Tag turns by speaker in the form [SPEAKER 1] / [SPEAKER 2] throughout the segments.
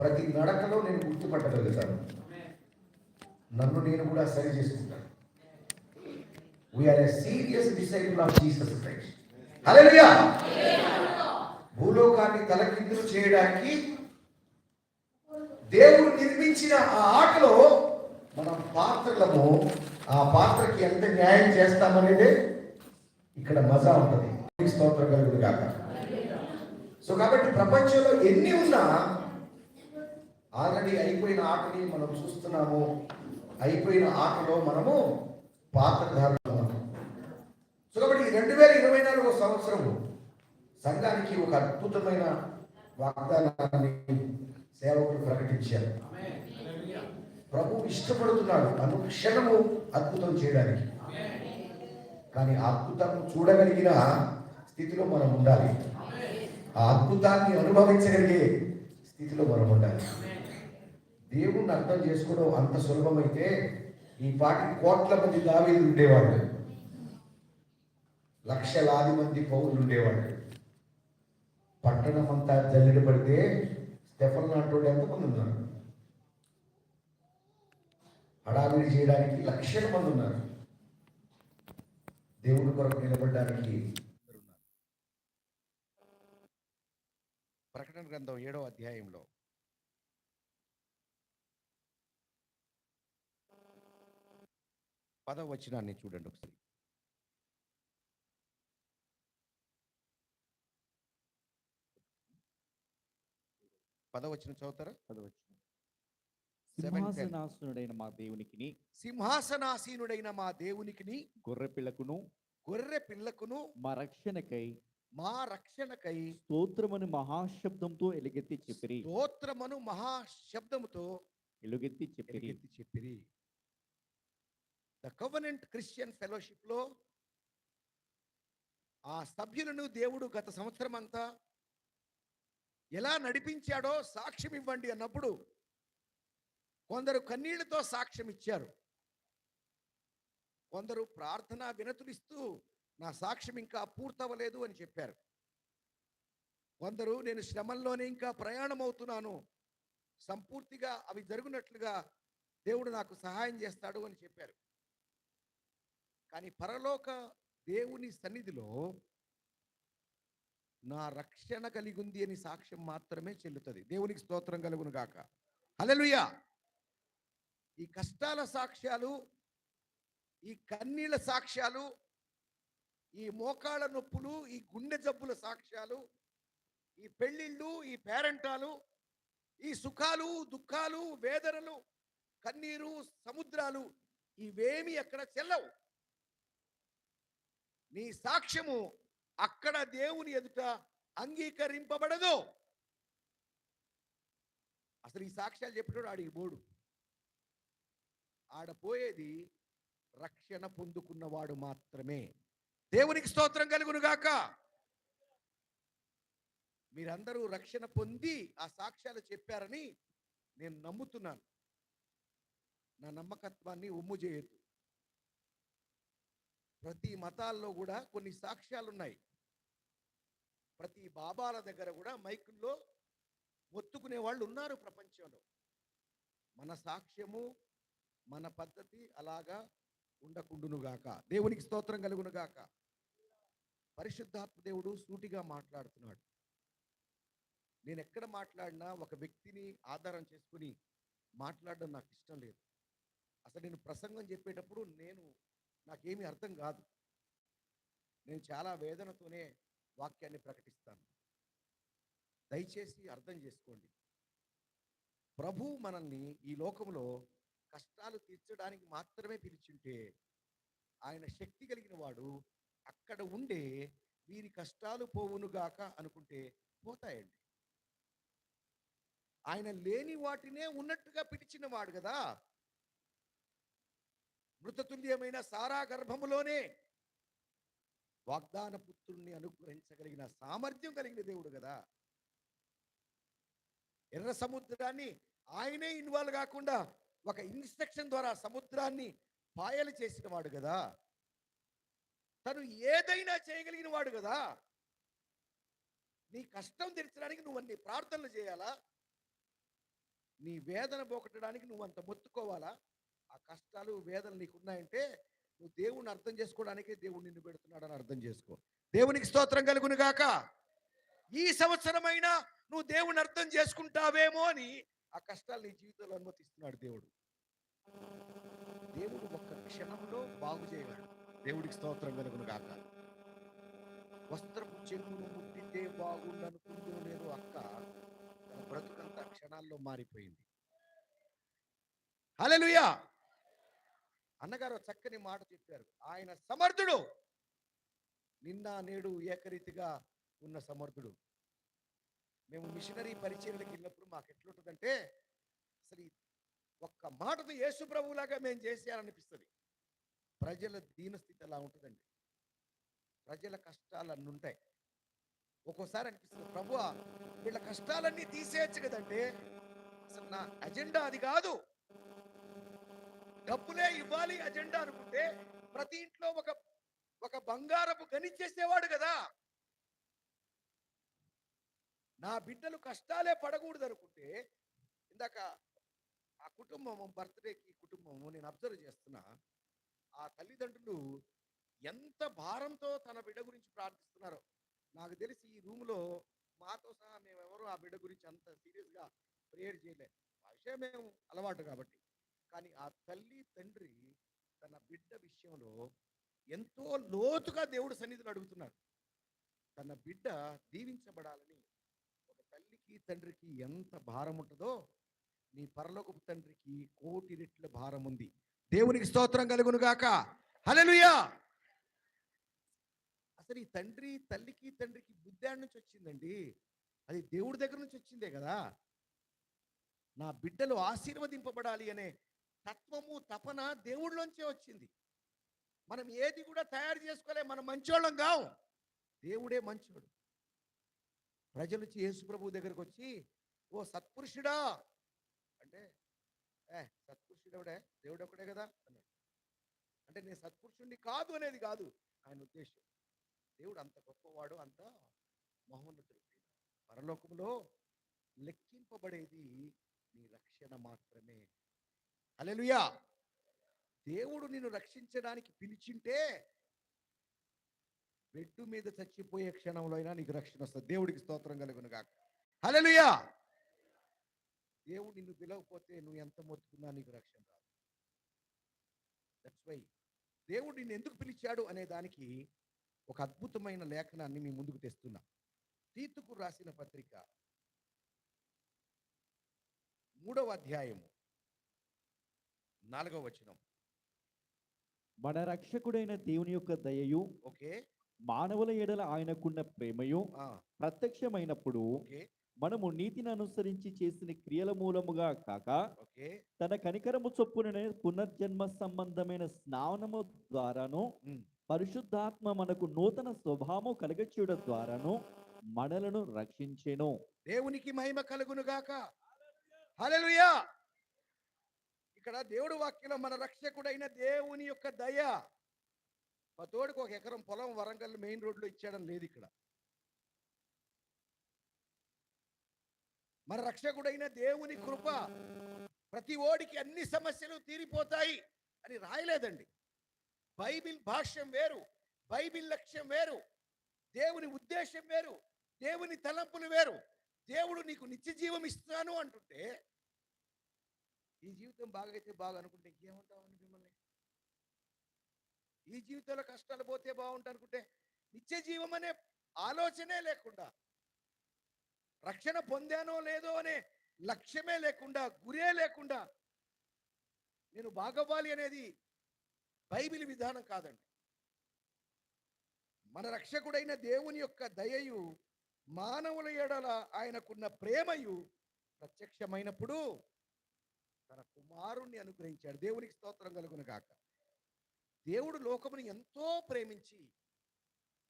[SPEAKER 1] ప్రతి నడకలో నేను గుర్తుపట్టగలుగుతాను. నన్ను నేను కూడా సరి చేసుకుంటాను. We are a serious disciple of Jesus Christ. Hallelujah. భూలోకాన్ని తలకిందులు చేయడానికి దేవుడు నిర్మించిన ఆ ఆటలో మనం పాత్రలము, ఆ పాత్రకి ఎంత న్యాయం చేస్తామనేదే ఇక్కడ మజా ఉంటుంది. స్తోత్రం కలుగును గాక. సో కాబట్టి ప్రపంచంలో ఎన్ని ఉన్నా ఆల్రెడీ అయిపోయిన ఆటని మనం చూస్తున్నాము. అయిపోయిన ఆటలో మనము పాత్రధారులు. సో కాబట్టి 2024 సంవత్సరము సంఘానికి ఒక అద్భుతమైన వాగ్దానాన్ని సేవకులు ప్రకటించారు. ప్రభు ఇష్టపడుతున్నాడు అనుక్షణము అద్భుతం చేయడానికి. కానీ ఆ అద్భుతం చూడగలిగిన స్థితిలో మనం ఉండాలి. ఆ అద్భుతాన్ని అనుభవించగలిగే స్థితిలో మనం ఉండాలి. దేవుణ్ణి అర్థం చేసుకోవడం అంత సులభమైతే ఈ పాటికి కోట్ల మంది దావీదులు ఉండేవాళ్ళు, లక్షలాది మంది పౌరులు ఉండేవాళ్ళు. పట్టణం అంతా జల్లెడ పడితే స్టెఫన్ లాంటి ఎంతమంది ఉన్నారు? హడావిడి చేయడానికి లక్షల మంది ఉన్నారు. దేవుడి కొరకు నిలబడడానికి ప్రకటన గ్రంథం 7వ అధ్యాయంలో 10వ వచనాన్ని చూడండి ఒకసారి. పదవచనం చదువుతారా?
[SPEAKER 2] సింహాసనాసీనుడైన మా దేవునికిని,
[SPEAKER 1] సింహాసనాసీనుడైన మా దేవునికిని,
[SPEAKER 2] గొర్రె పిల్లకును
[SPEAKER 1] మా రక్షణకై
[SPEAKER 2] స్తోత్రమను మహాశబ్దంతో ఎలుగెత్తి చెప్పిరి.
[SPEAKER 1] ద కవెనెంట్ క్రిస్టియన్ ఫెలోషిప్ లో ఆ సభ్యులను దేవుడు గత సంవత్సరం అంతా ఎలా నడిపించాడో సాక్ష్యం ఇవ్వండి అన్నప్పుడు కొందరు కన్నీళ్లతో సాక్ష్యం ఇచ్చారు. కొందరు ప్రార్థన వినతులిస్తూ నా సాక్ష్యం ఇంకా పూర్తవలేదు అని చెప్పారు. కొందరు నేను శ్రమల్లోనే ఇంకా ప్రయాణం అవుతున్నాను, సంపూర్తిగా అవి జరుగునట్లుగా దేవుడు నాకు సహాయం చేస్తాడు అని చెప్పారు. కానీ పరలోక దేవుని సన్నిధిలో నా రక్షణ కలిగి ఉంది అని సాక్ష్యం మాత్రమే చెల్లుతుంది. దేవునికి స్తోత్రం కలుగును గాక. హల్లెలూయా. ఈ కష్టాల సాక్ష్యాలు, ఈ కన్నీళ్ళ సాక్ష్యాలు, ఈ మోకాళ్ళ నొప్పులు, ఈ గుండె జబ్బుల సాక్ష్యాలు, ఈ పెళ్ళిళ్ళు, ఈ పేరంటాలు, ఈ సుఖాలు, దుఃఖాలు, వేదనలు, కన్నీరు, సముద్రాలు ఇవేమి ఎక్కడ చెల్లవు. నీ సాక్ష్యము అక్కడ దేవుని ఎదుట అంగీకరింపబడదు. అసలు ఈ సాక్ష్యాలు చెప్పినాడు ఆడికి బోడు. ఆడపోయేది రక్షణ పొందుకున్నవాడు మాత్రమే. దేవునికి స్తోత్రం కలుగును గాక. మీరందరూ రక్షణ పొంది ఆ సాక్ష్యాలు చెప్పారని నేను నమ్ముతున్నాను. నా నమ్మకత్వాన్ని ఒమ్ము చేయొద్దు. ప్రతి మతాల్లో కూడా కొన్ని సాక్ష్యాలు ఉన్నాయి. ప్రతి బాబాల దగ్గర కూడా మైకుల్లో ఒత్తుకునే వాళ్ళు ఉన్నారు ప్రపంచంలో. మన సాక్ష్యము, మన పద్ధతి అలాగా ఉండకుండునుగాక. దేవునికి స్తోత్రం కలుగునుగాక. పరిశుద్ధాత్మ దేవుడు సూటిగా మాట్లాడుతున్నాడు. నేను ఎక్కడ మాట్లాడినా ఒక వ్యక్తిని ఆధారం చేసుకుని మాట్లాడడం నాకు ఇష్టం లేదు. అసలు నేను ప్రసంగం చెప్పేటప్పుడు నాకేమీ అర్థం కాదు. నేను చాలా వేదనతోనే వాక్యాన్ని ప్రకటిస్తాను. దయచేసి అర్థం చేసుకోండి. ప్రభు మనల్ని ఈ లోకంలో కష్టాలు తీర్చడానికి మాత్రమే పిలిచింటే, ఆయన శక్తి కలిగిన వాడు అక్కడ ఉండే వీరి కష్టాలు పోవునుగాక అనుకుంటే పోతాయండి. ఆయన లేని వాటినే ఉన్నట్టుగా పిలిచిన వాడు కదా. మృతతుల్యమైన సారా గర్భములోనే వాగ్దాన పుత్రుణ్ణి అనుగ్రహించగలిగిన సామర్థ్యం కలిగిన దేవుడు కదా. ఎర్ర సముద్రాన్ని ఆయనే ఇన్వాల్వ్ కాకుండా ఒక ఇన్స్ట్రక్షన్ ద్వారా సముద్రాన్ని పాయలు చేసిన వాడు కదా. తను ఏదైనా చేయగలిగిన వాడు కదా. నీ కష్టం తీర్చడానికి నువ్వు అన్ని ప్రార్థనలు చేయాలా? నీ వేదన పోగొట్టడానికి నువ్వు అంత మొత్తుకోవాలా? ఆ కష్టాలు వేదనలు నీకున్నాయంటే నువ్వు దేవుణ్ణి అర్థం చేసుకోవడానికే దేవుడు నిన్ను పెడుతున్నాడని అర్థం చేసుకో. దేవునికి స్తోత్రం కలుగును గాక. ఈ సంవత్సరమైనా నువ్వు దేవుణ్ణి అర్థం చేసుకుంటావేమో అని ఆ కష్టాలు నీ జీవితంలో అనుమతిస్తున్నాడు దేవుడు. దేవుడు ఒక్క క్షణంలో బాగు చేయగలడు. దేవుడికి స్తోత్రం కలుగును గాక. వస్త్రపు చెంగును ముట్టితే బాగుండు అనుకుందో లేదో అక్క తన బ్రతుకంతా క్షణాల్లో మారిపోయింది. హల్లెలూయా. అన్నగారు ఒక చక్కని మాట చెప్పారు. ఆయన సమర్థుడు, నిన్న నేడు ఏకరీతిగా ఉన్న సమర్థుడు. మేము మిషనరీ పరిచర్యలకు వెళ్ళినప్పుడు మాకు ఎట్లుంటుందంటే అసలు ఈ ఒక్క మాటతో యేసు ప్రభువులాగా మేము చేసేయాలనిపిస్తుంది. ప్రజల దీనస్థితి అలా ఉంటుందండి. ప్రజల కష్టాలు అన్నీ ఉంటాయి. ఒక్కోసారి అనిపిస్తుంది, ప్రభువా వీళ్ళ కష్టాలన్నీ తీసేయచ్చు కదంటే. అసలు నా అజెండా అది కాదు. డబ్బులే ఇవ్వాలి అజెండా అనుకుంటే ప్రతి ఇంట్లో ఒక ఒక బంగారపు గని చేసేవాడు కదా. నా బిడ్డలు కష్టాలే పడకూడదు అనుకుంటే, ఇందాక ఆ కుటుంబం బర్త్డేకి కుటుంబము నేను అబ్జర్వ్ చేస్తున్నా, ఆ తల్లిదండ్రులు ఎంత భారంతో తన బిడ్డ గురించి ప్రార్థిస్తున్నారో. నాకు తెలిసి ఈ రూమ్లో మాతో సహా మేమెవరూ ఆ బిడ్డ గురించి అంత సీరియస్గా ప్రేయర్ చేయలేదు. ఆ విషయం మేము అలవాటు కాబట్టి. కానీ ఆ తల్లి తండ్రి తన బిడ్డ విషయంలో ఎంతో లోతుగా దేవుడు సన్నిధిలో అడుగుతున్నారు. తన బిడ్డ దీవించబడాలని ఒక తల్లికి తండ్రికి ఎంత భారం ఉంటుందో నీ పరలోకపు తండ్రికి కోటి రెట్ల భారం ఉంది. దేవునికి స్తోత్రం కలుగును గాక. హల్లెలూయా. అసలు ఈ తల్లికి తండ్రికి బుద్ధాడి నుంచి వచ్చిందండి. అది దేవుడి దగ్గర నుంచి వచ్చిందే కదా. నా బిడ్డలు ఆశీర్వదింపబడాలి అనే తత్వము తపన దేవుడిలోంచే వచ్చింది. మనం ఏది కూడా తయారు చేసుకోలే. మనం మంచోళ్ళం కావు, దేవుడే మంచోడు. ప్రజలు వచ్చి యేసు ప్రభు దగ్గరకు వచ్చి, ఓ సత్పురుషుడా అంటే, సత్పురుషుడెవడే, దేవుడు ఒకడే కదా అన్నాడు. అంటే నేను సత్పురుషుడిని కాదు అనేది కాదు ఆయన ఉద్దేశం. దేవుడు అంత గొప్పవాడు, అంత మహోన్నతుడు. పరలోకంలో లెక్కింపబడేది నీ రక్షణ మాత్రమే. హల్లెలూయా. దేవుడు నిన్ను రక్షించడానికి పిలిచింటే బెడ్ మీద చచ్చిపోయే క్షణంలో అయినా నీకు రక్షణ వస్తుంది. దేవుడికి స్తోత్రం కలుగును గాక. హల్లెలూయా. దేవుడు నిన్ను పిలవకపోతే నువ్వు ఎంత మొత్తుకున్నా నీకు రక్షణ రాదు. దట్స్ వై దేవుడు నిన్ను ఎందుకు పిలిచాడు అనే దానికి ఒక అద్భుతమైన లేఖనాన్ని మీ ముందుకు తెస్తున్నా. తీతుకు రాసిన పత్రిక 3వ అధ్యాయము 4వ వచనం.
[SPEAKER 2] మన రక్షకుడైన దేవుని యొక్క దయయు
[SPEAKER 1] ఓకే.
[SPEAKER 2] మానవుల ఎడల ఆయనకున్న ప్రేమయు ప్రత్యక్షమైనప్పుడు
[SPEAKER 1] ఓకే.
[SPEAKER 2] మనము నీతిని అనుసరించి చేసిన క్రియల మూలముగా కాక
[SPEAKER 1] ఓకే.
[SPEAKER 2] తన కనికరము చొప్పున పునర్జన్మ సంబంధమైన స్నానము ద్వారాను పరిశుద్ధాత్మ మనకు నూతన స్వభావము కలగచేయడం ద్వారాను మనలను రక్షించెను.
[SPEAKER 1] దేవునికి మహిమ కలుగును గాక. హల్లెలూయా. ఇక్కడ దేవుడు వాక్యంలో మన రక్షకుడైన దేవుని యొక్క దయ. మా తోడికి 1 ఎకరం పొలం వరంగల్ మెయిన్ రోడ్లో ఇచ్చాడని లేదు. ఇక్కడ మన రక్షకుడైన దేవుని కృప. ప్రతి ఓడికి అన్ని సమస్యలు తీరిపోతాయి అని రాయలేదండి. బైబిల్ భాష్యం వేరు, బైబిల్ లక్ష్యం వేరు, దేవుని ఉద్దేశం వేరు, దేవుని తలంపులు వేరు. దేవుడు నీకు నిత్య జీవం ఇస్తాను అంటుంటే, ఈ జీవితం బాగైతే బాగా అనుకుంటే ఇంకేమంటామని మిమ్మల్ని, ఈ జీవితంలో కష్టాలు పోతే బాగుంటా అనుకుంటే నిత్య జీవం అనే ఆలోచనే లేకుండా, రక్షణ పొందానో లేదో అనే లక్ష్యమే లేకుండా, గురే లేకుండా నేను బాగవ్వాలి అనేది బైబిల్ విధానం కాదండి. మన రక్షకుడైన దేవుని యొక్క దయయు మానవుల ఎడల ఆయనకున్న ప్రేమయు ప్రత్యక్షమైనప్పుడు తన కుమారుణ్ణి అనుగ్రహించాడు. దేవునికి స్తోత్రం కలుగును గాక. దేవుడు లోకముని ఎంతో ప్రేమించి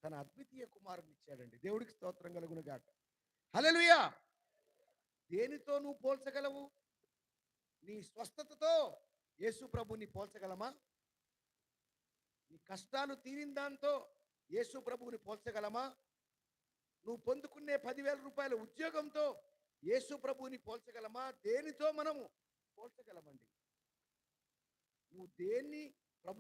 [SPEAKER 1] తన అద్వితీయ కుమారుని ఇచ్చాడండి. దేవుడికి స్తోత్రం కలుగును గాక. హల్లెలూయా. దేనితో నువ్వు పోల్చగలవు? నీ స్వస్థతతో యేసు ప్రభుని పోల్చగలమా? నీ కష్టాలు తీరిన దాంతో యేసు ప్రభువుని పోల్చగలమా? నువ్వు పొందుకునే 10,000 రూపాయల ఉద్యోగంతో యేసు ప్రభువుని పోల్చగలమా? దేనితో మనము పోల్చగలమండి? నువ్వు దేన్ని